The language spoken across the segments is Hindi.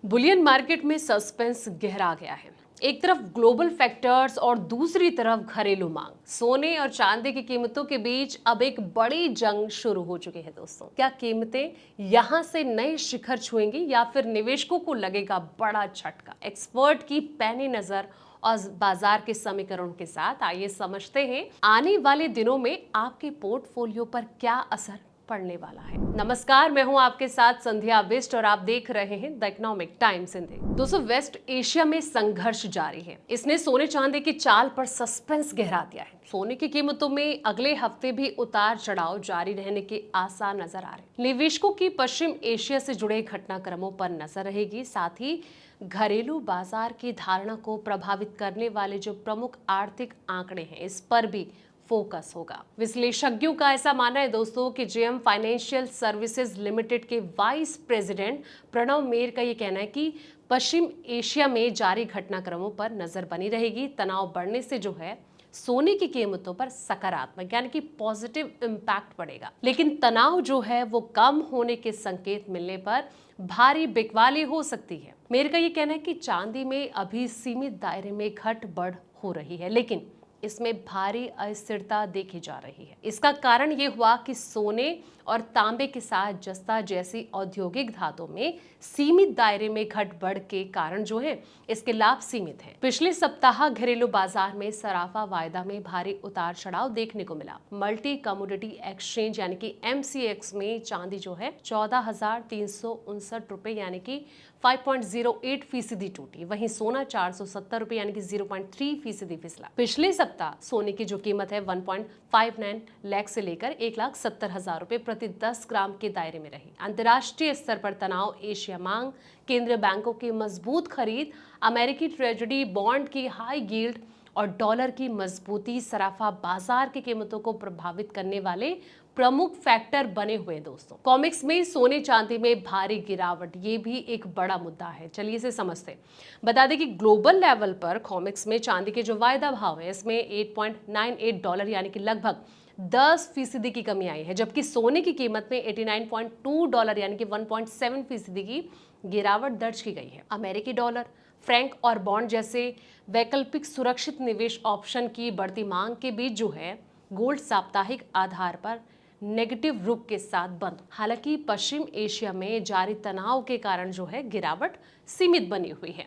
बुलियन मार्केट में सस्पेंस गहरा गया है। एक तरफ ग्लोबल फैक्टर्स और दूसरी तरफ घरेलू मांग। सोने और चांदी की कीमतों के बीच अब एक बड़ी जंग शुरू हो चुकी है दोस्तों। क्या कीमतें यहां से नए शिखर छुएंगी या फिर निवेशकों को लगेगा बड़ा झटका? एक्सपर्ट की पैनी नजर और बाजार के समीकरणों के साथ आइए समझते हैं आने वाले दिनों में आपके पोर्टफोलियो पर क्या असर पड़ने वाला है। नमस्कार, मैं हूं आपके साथ संध्या बिष्ट और आप देख रहे हैं द इकोनॉमिक टाइम्स हिंदी। दोस्तों, वेस्ट एशिया में संघर्ष जारी है। इसने सोने चांदी की चाल पर सस्पेंस गहरा दिया है। सोने की कीमतों में अगले हफ्ते भी उतार चढ़ाव जारी रहने के आसार नजर आ रहे। निवेशकों की पश्चिम एशिया से जुड़े घटनाक्रमों पर नजर रहेगी। साथ ही घरेलू बाजार की धारणा को प्रभावित करने वाले जो प्रमुख आर्थिक आंकड़े हैं, इस पर भी फोकस होगा। विश्लेषज्ञों का ऐसा मानना है दोस्तों कि जेएम फाइनेंशियल सर्विसेज लिमिटेड के वाइस प्रेसिडेंट प्रणव मेर का ये कहना है कि पश्चिम एशिया में जारी घटनाक्रमों पर नजर बनी रहेगी। तनाव बढ़ने से जो है सोने की कीमतों पर सकारात्मक यानी कि पॉजिटिव इम्पैक्ट पड़ेगा, लेकिन तनाव जो है वो कम होने के संकेत मिलने पर भारी बिकवाली हो सकती है। मेरे का ये कहना है कि चांदी में अभी सीमित दायरे में घट बढ़ हो रही है, लेकिन इसमें भारी अस्थिरता देखी जा रही है। इसका कारण ये हुआ कि सोने और तांबे के साथ जस्ता जैसी औद्योगिक धातुओं में सीमित दायरे में घट बढ़ के कारण जो है इसके लाभ सीमित हैं। पिछले सप्ताह घरेलू बाजार में सराफा वायदा में भारी उतार चढ़ाव देखने को मिला। मल्टी कमोडिटी एक्सचेंज यानी कि MCX में चांदी जो है 14,359 रुपए यानी कि 5.08% टूटी। वहीं सोना 470 रुपए यानी कि 0.3% फिसला। पिछले सप्ताह सोने की जो कीमत है 1.59 लाख से लेकर 1,70,000 रुपए प्रति 10 ग्राम के दायरे में रही। अंतर्राष्ट्रीय स्तर पर तनाव, एशिया मांग, केंद्रीय बैंकों की मजबूत खरीद, अमेरिकी ट्रेजरी बॉन्ड की हाई यील्ड और डॉलर की मजबूती सराफा बाजार की कीमतों को प्रभावित करने वाले प्रमुख फैक्टर बने हुए दोस्तों। कॉमिक्स में सोने चांदी में भारी गिरावट, ये भी एक बड़ा मुद्दा है। चलिए इसे समझते। बता दें कि ग्लोबल लेवल पर कॉमिक्स में चांदी के जो वायदा भाव है इसमें $8.98 यानी कि लगभग 10% की कमी आई है, जबकि सोने की कीमत में $89.2 यानी कि 1.7% की गिरावट दर्ज की गई है। अमेरिकी डॉलर, फ्रैंक और बॉन्ड जैसे वैकल्पिक सुरक्षित निवेश ऑप्शन की बढ़ती मांग के बीच जो है गोल्ड साप्ताहिक आधार पर नेगेटिव रुख के साथ बंद। हालांकि पश्चिम एशिया में जारी तनाव के कारण जो है गिरावट सीमित बनी हुई है।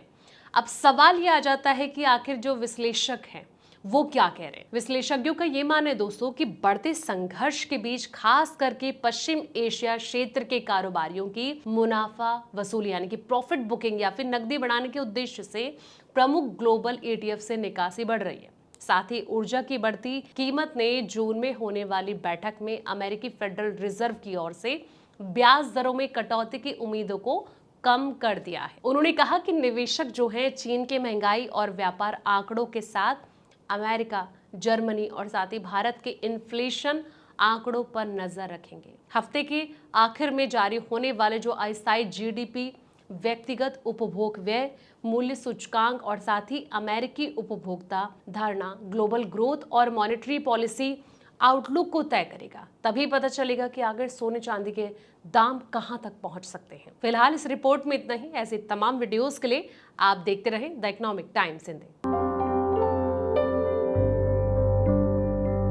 अब सवाल ये आ जाता है कि आखिर जो विश्लेषक हैं वो क्या कह रहे हैं। विश्लेषज्ञों का ये मानना है दोस्तों कि बढ़ते संघर्ष के बीच खास करके पश्चिम एशिया क्षेत्र के कारोबारियों की मुनाफा वसूली यानी कि प्रॉफिट बुकिंग या फिर नकदी बढ़ाने के उद्देश्य से प्रमुख ग्लोबल ETF से निकासी बढ़ रही है। साथ ही ऊर्जा की बढ़ती कीमत ने जून में होने वाली बैठक में अमेरिकी फेडरल रिजर्व की ओर से ब्याज दरों में कटौती की उम्मीदों को कम कर दिया है। उन्होंने कहा कि निवेशक जो हैं चीन के महंगाई और व्यापार आंकड़ों के साथ अमेरिका, जर्मनी और साथ ही भारत के इन्फ्लेशन आंकड़ों पर नजर रखेंगे। हफ्ते के आखिर में जारी होने वाले जो अस्थायी GDP, व्यक्तिगत उपभोग व्यय, मूल्य सूचकांक और साथ ही अमेरिकी उपभोक्ता धारणा ग्लोबल ग्रोथ और मॉनेटरी पॉलिसी आउटलुक को तय करेगा। तभी पता चलेगा कि आगे सोने चांदी के दाम कहां तक पहुंच सकते हैं। फिलहाल इस रिपोर्ट में इतना ही। ऐसे तमाम वीडियोस के लिए आप देखते रहें द इकोनॉमिक टाइम्स हिंदी।